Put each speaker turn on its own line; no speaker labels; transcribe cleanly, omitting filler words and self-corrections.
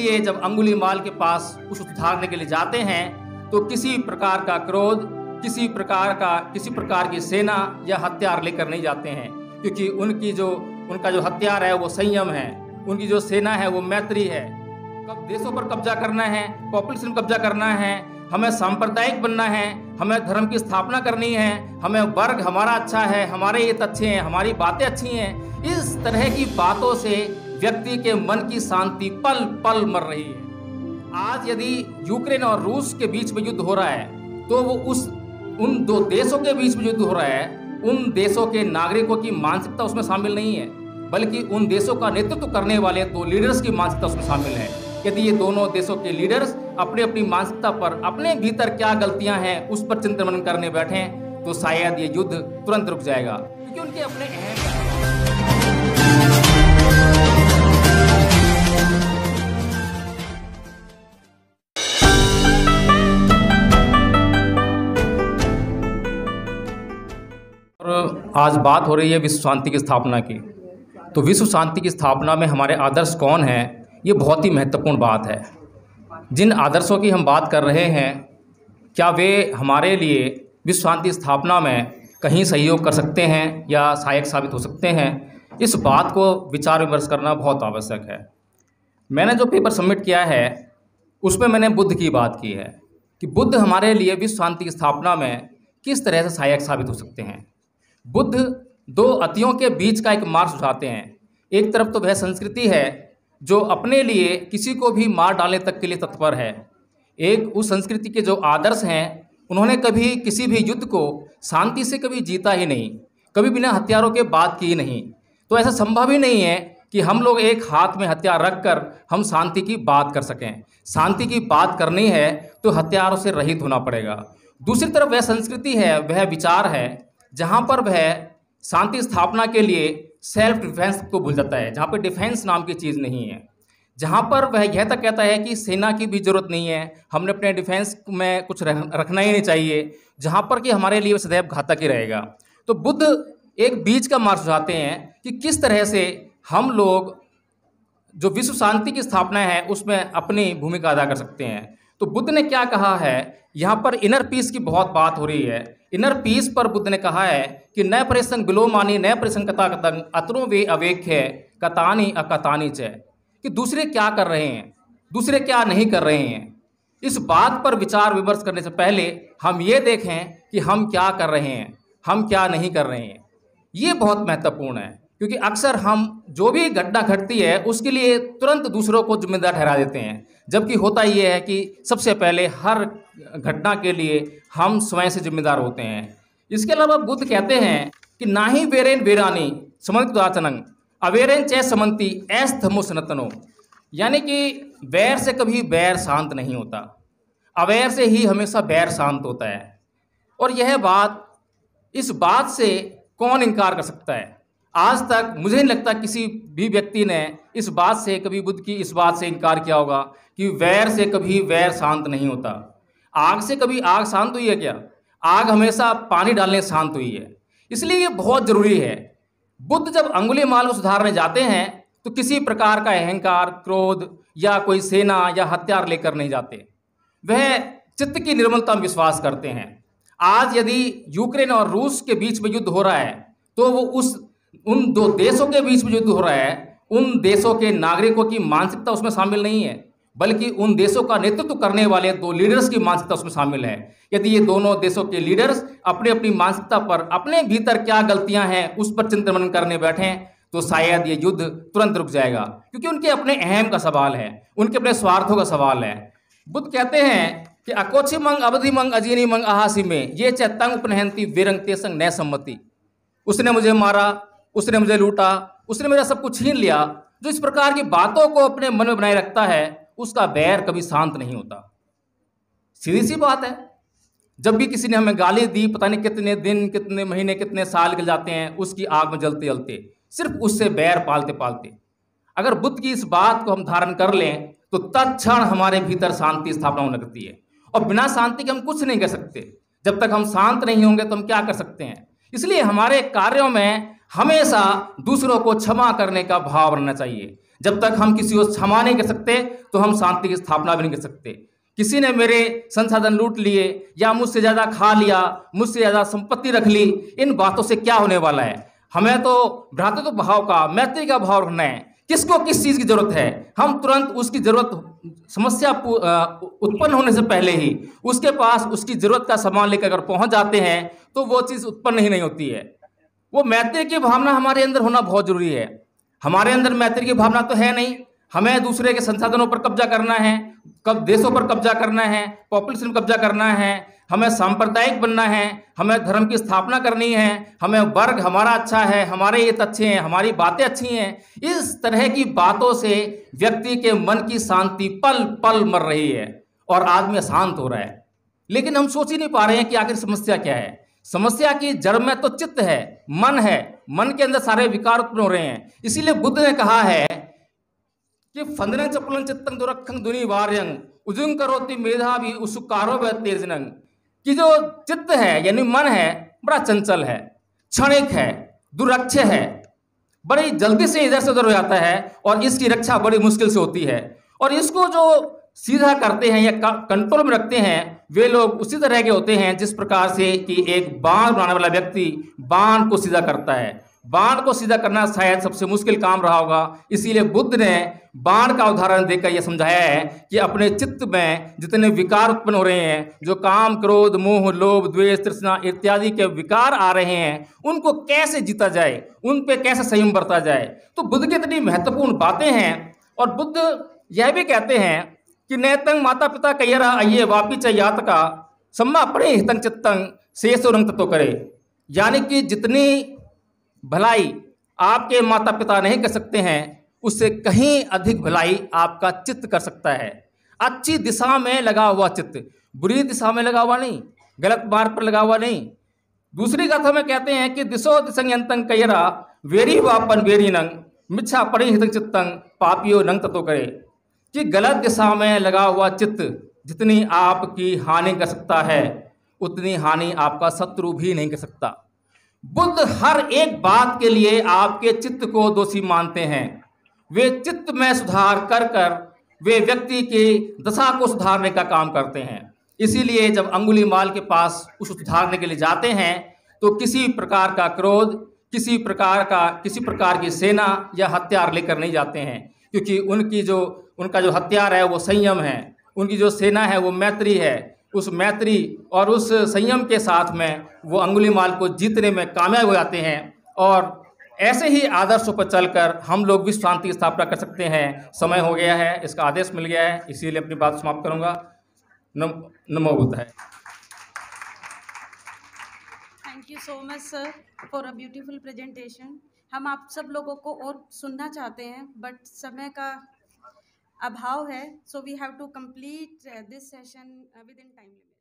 इसलिए जब अंगुलीमाल के पास कुछ सुधारने के लिए जाते हैं तो किसी प्रकार का क्रोध, किसी प्रकार की सेना या हथियार लेकर नहीं जाते हैं, क्योंकि उनका जो हथियार है वो संयम है, उनकी जो सेना है वो मैत्री है। कब देशों पर कब्जा करना है, पॉपुलेशन कब्जा करना है, हमें सांप्रदायिक बनना है, हमें धर्म की स्थापना करनी है, हमें वर्ग हमारा अच्छा है, हमारे हित अच्छे हैं, हमारी बातें अच्छी हैं, इस तरह की बातों से व्यक्ति के मन की शांति पल पल मर रही है। आज यदि यूक्रेन और रूस के बीच में युद्ध हो रहा है तो वो उन दो देशों के बीच में युद्ध हो रहा है, उन देशों के नागरिकों की मानसिकता उसमें शामिल नहीं है, बल्कि उन देशों का नेतृत्व करने वाले दो लीडर्स की मानसिकता उसमें शामिल है। यदि ये दोनों देशों के लीडर्स अपनी अपनी मानसिकता पर, अपने भीतर क्या गलतियां हैं उस पर चिंतन मनन करने बैठे तो शायद ये युद्ध तुरंत रुक जाएगा, क्योंकि उनके अपने अहम। आज बात हो रही है विश्व शांति की स्थापना की। तो विश्व शांति की स्थापना में हमारे आदर्श कौन हैं, ये बहुत ही महत्वपूर्ण बात है। जिन आदर्शों की हम बात कर रहे हैं, क्या वे हमारे लिए विश्व शांति स्थापना में कहीं सहयोग कर सकते हैं या सहायक साबित हो सकते हैं, इस बात को विचार विमर्श करना बहुत आवश्यक है। मैंने जो पेपर सबमिट किया है उसमें मैंने बुद्ध की बात की है कि बुद्ध हमारे लिए विश्व शांति की स्थापना में किस तरह से सहायक साबित हो सकते हैं। बुद्ध दो अतियों के बीच का एक मार्ग सुझाते हैं। एक तरफ तो वह संस्कृति है जो अपने लिए किसी को भी मार डालने तक के लिए तत्पर है। एक उस संस्कृति के जो आदर्श हैं, उन्होंने कभी किसी भी युद्ध को शांति से कभी जीता ही नहीं, कभी बिना हथियारों के बात की नहीं। तो ऐसा संभव ही नहीं है कि हम लोग एक हाथ में हथियार रखकर हम शांति की बात कर सकें। शांति की बात करनी है तो हथियारों से रहित होना पड़ेगा। दूसरी तरफ वह संस्कृति है, वह विचार है जहाँ पर वह शांति स्थापना के लिए सेल्फ डिफेंस को भूल जाता है, जहाँ पर डिफेंस नाम की चीज़ नहीं है, जहाँ पर वह यह तक कहता है कि सेना की भी जरूरत नहीं है, हमने अपने डिफेंस में कुछ रखना ही नहीं चाहिए, जहाँ पर कि हमारे लिए सदैव घातक ही रहेगा। तो बुद्ध एक बीच का मार्ग सुझाते हैं कि किस तरह से हम लोग जो विश्व शांति की स्थापना है उसमें अपनी भूमिका अदा कर सकते हैं। तो बुद्ध ने क्या कहा है, यहाँ पर इनर पीस की बहुत बात हो रही है। इनर पीस पर बुद्ध ने कहा है कि न परेशंग विलोमानी न परेशंग कथा कतंग अतरो वे अवेख्य कतानी अकतानी च, कि दूसरे क्या कर रहे हैं, दूसरे क्या नहीं कर रहे हैं। इस बात पर विचार विमर्श करने से पहले हम ये देखें कि हम क्या कर रहे हैं, हम क्या नहीं कर रहे हैं। ये बहुत महत्वपूर्ण है, क्योंकि अक्सर हम जो भी घटना घटती है उसके लिए तुरंत दूसरों को जिम्मेदार ठहरा देते हैं, जबकि होता ये है कि सबसे पहले हर घटना के लिए हम स्वयं से जिम्मेदार होते हैं। इसके अलावा बुद्ध कहते हैं कि ना ही वेरेन वेरानी समंत आचनंग अवेरेन चे समंती ऐस्थमो सनतनो, यानी कि वैर से कभी बैर शांत नहीं होता, अवैर से ही हमेशा बैर शांत होता है। और यह बात, इस बात से कौन इनकार कर सकता है। आज तक मुझे नहीं लगता किसी भी व्यक्ति ने इस बात से, कभी बुद्ध की इस बात से इनकार किया होगा कि वैर से कभी वैर शांत नहीं होता। आग से कभी आग शांत हुई है क्या? आग हमेशा पानी डालने से शांत हुई है। इसलिए ये बहुत ज़रूरी है। बुद्ध जब अंगुलीमाल को सुधारने जाते हैं तो किसी प्रकार का अहंकार, क्रोध या कोई सेना या हथियार लेकर नहीं जाते। वह चित्त की निर्मलता में विश्वास करते हैं। आज यदि यूक्रेन और रूस के बीच में युद्ध हो रहा है तो वो उन दो देशों के बीच में युद्ध हो रहा है, उन देशों के नागरिकों की मानसिकता उसमें शामिल नहीं है, बल्कि उन देशों का नेतृत्व करने वाले दो लीडर्स की मानसिकता उसमें शामिल है। यदि ये दोनों देशों के लीडर्स अपनी अपनी मानसिकता पर, अपने भीतर क्या गलतियां हैं उस पर चिंतन मनन करने बैठे तो शायद ये युद्ध तुरंत रुक जाएगा, क्योंकि उनके अपने अहम का सवाल है, उनके अपने स्वार्थों का सवाल है। बुद्ध कहते हैं कि अकोची मंग अवधि मंग अजीनी मंग आहासी में ये चैतंग उपनहंती वीरंग तेसंग न सम्मति। उसने मुझे मारा, उसने मुझे लूटा, उसने मेरा सब कुछ छीन लिया। जो इस प्रकार की बातों को अपने मन में बनाए रखता है उसका बैर कभी शांत नहीं होता। सीधी सी बात है, जब भी किसी ने हमें गाली दी, पता नहीं कितने दिन, कितने महीने, कितने साल निकल जाते हैं उसकी आग में जलते जलते, सिर्फ उससे बैर पालते पालते। अगर बुद्ध की इस बात को हम धारण कर लें तो तत्क्षण हमारे भीतर शांति स्थापना होने लगती है। और बिना शांति के हम कुछ नहीं कर सकते। जब तक हम शांत नहीं होंगे तो हम क्या कर सकते हैं। इसलिए हमारे कार्यों में हमेशा दूसरों को क्षमा करने का भाव रहना चाहिए। जब तक हम किसी को क्षमा नहीं कर सकते तो हम शांति की स्थापना भी नहीं कर सकते। किसी ने मेरे संसाधन लूट लिए या मुझसे ज़्यादा खा लिया, मुझसे ज़्यादा संपत्ति रख ली, इन बातों से क्या होने वाला है? हमें तो भ्रातृत्व भाव का, मैत्री का भाव रखना है। किसको किस चीज़ की जरूरत है, हम तुरंत उसकी जरूरत, समस्या उत्पन्न होने से पहले ही उसके पास उसकी जरूरत का सामान लेकर अगर पहुंच जाते हैं तो वो चीज़ उत्पन्न ही नहीं होती है। वो मैत्री की भावना हमारे अंदर होना बहुत जरूरी है। हमारे अंदर मैत्री की भावना तो है नहीं। हमें दूसरे के संसाधनों पर कब्जा करना है, कब देशों पर कब्जा करना है, पॉपुलेशन पर कब्जा करना है, हमें सांप्रदायिक बनना है, हमें धर्म की स्थापना करनी है, हमें वर्ग हमारा अच्छा है, हमारे हित अच्छे हैं, हमारी बातें अच्छी हैं। इस तरह की बातों से व्यक्ति के मन की शांति पल पल मर रही है और आदमी अशांत हो रहा है। लेकिन हम सोच ही नहीं पा रहे हैं कि आखिर समस्या क्या है। समस्या की जड़ में तो चित्त है, मन है, मन के अंदर सारे विकार उत्पन्न हो रहे हैं। इसीलिए बुद्ध ने कहा है कि फंदन चपलन चित्तंग दुरखंग दुनि वार्यंग उजुंग करोति मेधावी उसुकारो व तेजनंग, कि जो चित्त है यानी मन है बड़ा चंचल है, क्षणिक है, दुरक्ष है, बड़ी जल्दी से इधर से उधर हो जाता है और इसकी रक्षा बड़ी मुश्किल से होती है। और इसको जो सीधा करते हैं या कंट्रोल में रखते हैं वे लोग उसी तरह के होते हैं जिस प्रकार से कि एक बाण बनाने वाला व्यक्ति बाण को सीधा करता है। बाण को सीधा करना शायद सबसे मुश्किल काम रहा होगा। इसीलिए बुद्ध ने बाण का उदाहरण देकर यह समझाया है कि अपने चित्त में जितने विकार उत्पन्न हो रहे हैं, जो काम, क्रोध, मोह, लोभ, द्वेष, तृष्णा इत्यादि के विकार आ रहे हैं, उनको कैसे जीता जाए, उन पे कैसे संयम बरता जाए। तो बुद्ध की इतनी महत्वपूर्ण बातें हैं। और बुद्ध यह भी कहते हैं कि नैतंग माता पिता कैयरा अये वापी च यातका सम्मा पड़े हितंग चित्तंग शेष रंग तत्व करे, यानी कि जितनी भलाई आपके माता पिता नहीं कर सकते हैं उससे कहीं अधिक भलाई आपका चित्त कर सकता है। अच्छी दिशा में लगा हुआ चित्त, बुरी दिशा में लगा हुआ नहीं, गलत मार्ग पर लगा हुआ नहीं। दूसरी कथा में कहते हैं कि दिशो दिशंग यंतंग कैयरा वेरी वापन वेरी नंग मिच्छा पड़े हितंग चित्तंग पापियो नंग तत्व करे, कि गलत दिशा में लगा हुआ चित्त जितनी आपकी हानि कर सकता है उतनी हानि आपका शत्रु भी नहीं कर सकता। बुद्ध हर एक बात के लिए आपके चित्त को दोषी मानते हैं। वे चित्त में सुधार कर कर वे व्यक्ति की दशा को सुधारने का काम करते हैं। इसीलिए जब अंगुलीमाल के पास उस सुधारने के लिए जाते हैं तो किसी प्रकार का क्रोध, किसी प्रकार की सेना या हथियार लेकर नहीं जाते हैं, क्योंकि उनका जो हथियार है वो संयम है, उनकी जो सेना है वो मैत्री है। उस मैत्री और उस संयम के साथ में वो अंगुलीमाल को जीतने में कामयाब हो जाते हैं। और ऐसे ही आदर्शों पर चलकर हम लोग विश्व शांति की स्थापना कर सकते हैं। समय हो गया है, इसका आदेश मिल गया है, इसीलिए अपनी बात समाप्त करूंगा। नमो बुद्धाय।
Thank you so much sir for a beautiful presentation. हम आप सब लोगों को और सुनना चाहते हैं बट समय का अभाव है, so we have to complete this session within time limit.